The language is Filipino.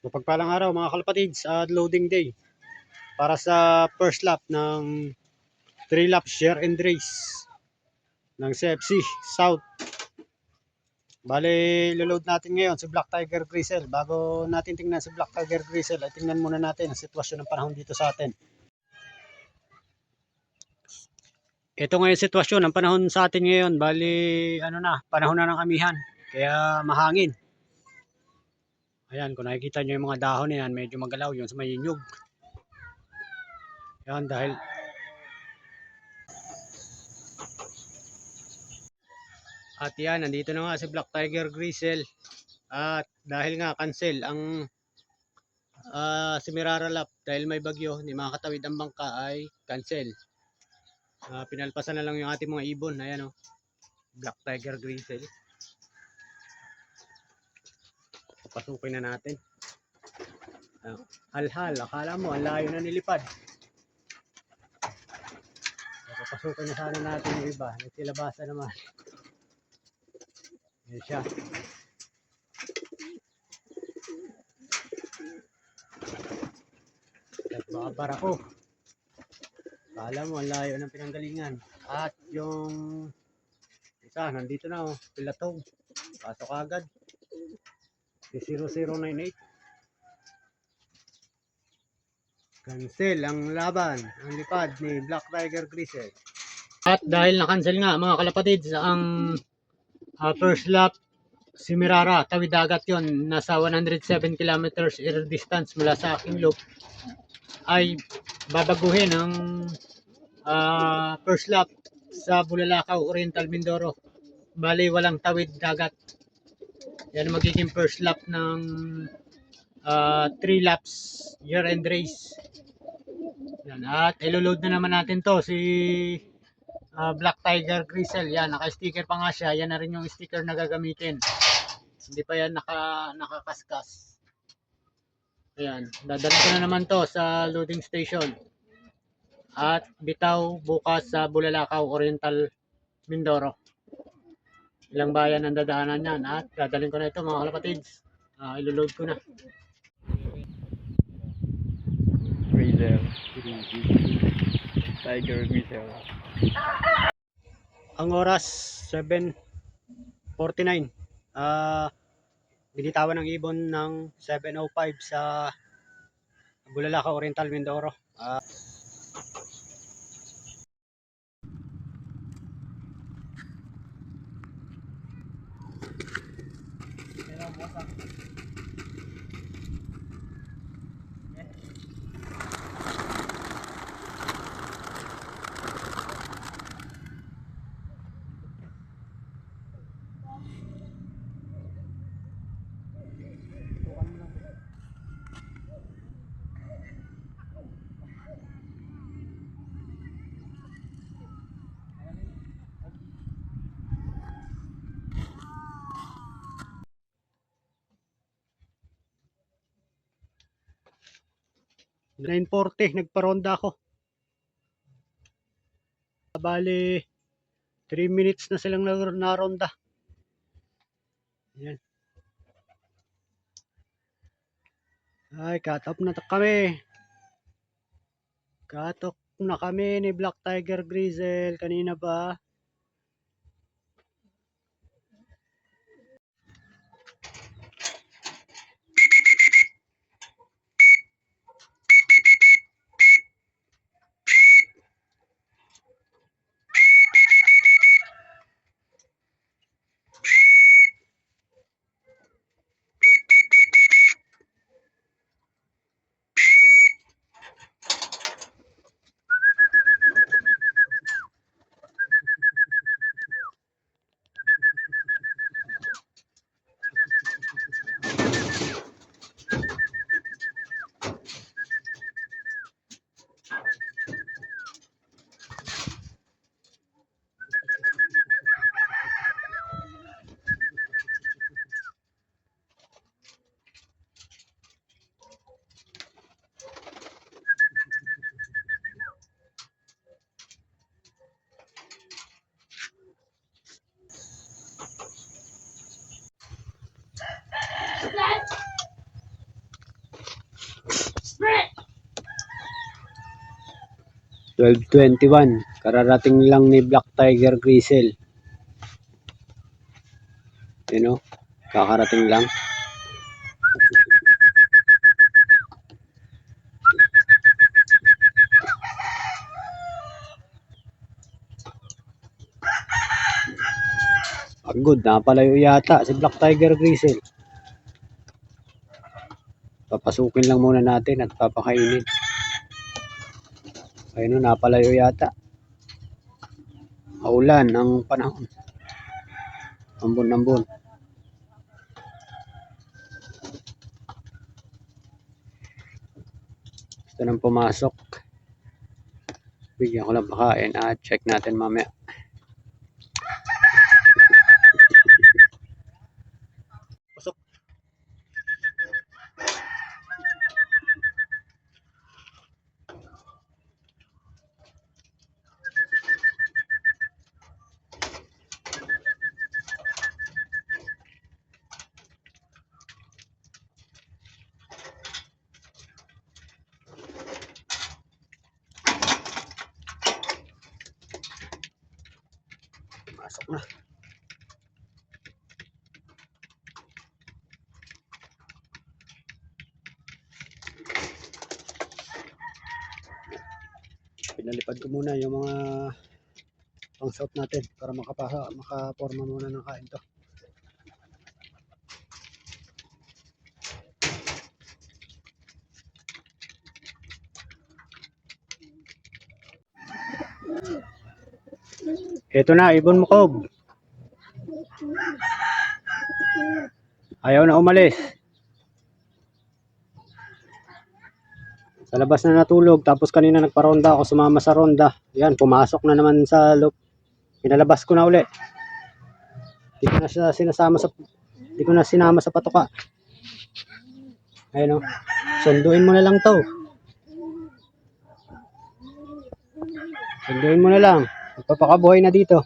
Mapagpalang araw mga kalapatids at loading day para sa first lap ng 3 laps share and race ng CFC South. Bale, loload natin ngayon si Black Tiger Grisel. Bago natin tingnan si Black Tiger Grisel, ay tingnan muna natin ang sitwasyon ng panahon dito sa atin. Ito ngayon sitwasyon ng panahon sa atin ngayon. Bali, panahon na ng amihan. Kaya mahangin. Ayan, kung nakikita nyo yung mga dahon na yan, medyo magalaw yun sa may nyug. Yan, dahil at yan, nandito na nga si Black Tiger Grisel. At dahil nga cancel ang Semirara Lap dahil may bagyo, hindi makakatawid ang bangka ay cancel. Pinalpasan na lang yung ating mga ibon. Ayan o, Black Tiger Grisel. Papasukin na natin. Halhal, akala mo ang layo na nilipad. Papasukin na sana natin yung iba. Nagsilabasa naman. Yan siya. Nagbabar ako. Akala mo ang layo ng pinanggalingan. At yung isa, nandito na oh, Pilatong. Pasok agad. Si 0098. Cancel ang laban, ang lipad ni Black Tiger Grisel. At dahil na-cancel nga mga kalapatids ang first lap Semirara, tawid dagat yon, nasa 107 kilometers air distance mula sa aking loop, ay babaguhin ang first lap sa Bulalakaw, Oriental Mindoro. Bali walang tawid dagat. Yan magiging first lap ng 3 laps year end race. Yan, at iloload na naman natin to si Black Tiger Grisel. Yan, naka-sticker pa nga siya. Yan na rin yung sticker na gagamitin. Hindi pa yan nakakaskas. Ayan, dadalhin ko na naman to sa loading station. At bitaw bukas sa Bulalakaw, Oriental Mindoro. Ilang bayan ang dadaanan yan. At dadalhin ko na ito mga kalapatids. Iloload ko na. Grisel. Tiger Grisel. Ang oras 7:49. Binitawan ng ibon ng 7:05 sa Bulalakaw, Oriental Mindoro. (9:40) nagparonda ako. Bali 3 minutes na silang naronda. Yan. Ay, cut off na kami. Cut off na kami ni Black Tiger Grisel kanina ba? 12:21. Kararating lang ni Black Tiger Grizzle. You know, kakarating lang. Pagod, napalayo yata si Black Tiger Grizzle. Papasukin lang muna natin at papakainin. Ayun, napalayo yata. Maulan ang panahon. Ambon-ambon. Gusto nang pumasok. Bigyan ko lang pakain at check natin mamaya. Pasok. Pasok na. Pinalipad ko muna yung mga pang-shot natin para makaporma muna ng kain to. Ito na, ibon mo Kob. Ayaw na umalis. Sa labas na natulog, tapos kanina nagparonda ako, sumama sa ronda. Yan, pumasok na naman sa loob. Pinalabas ko na uli. Di ko na sinama sa patuka. Ayun o. Sunduin mo na lang to. Sunduin mo na lang. Magpapakabuhay na dito.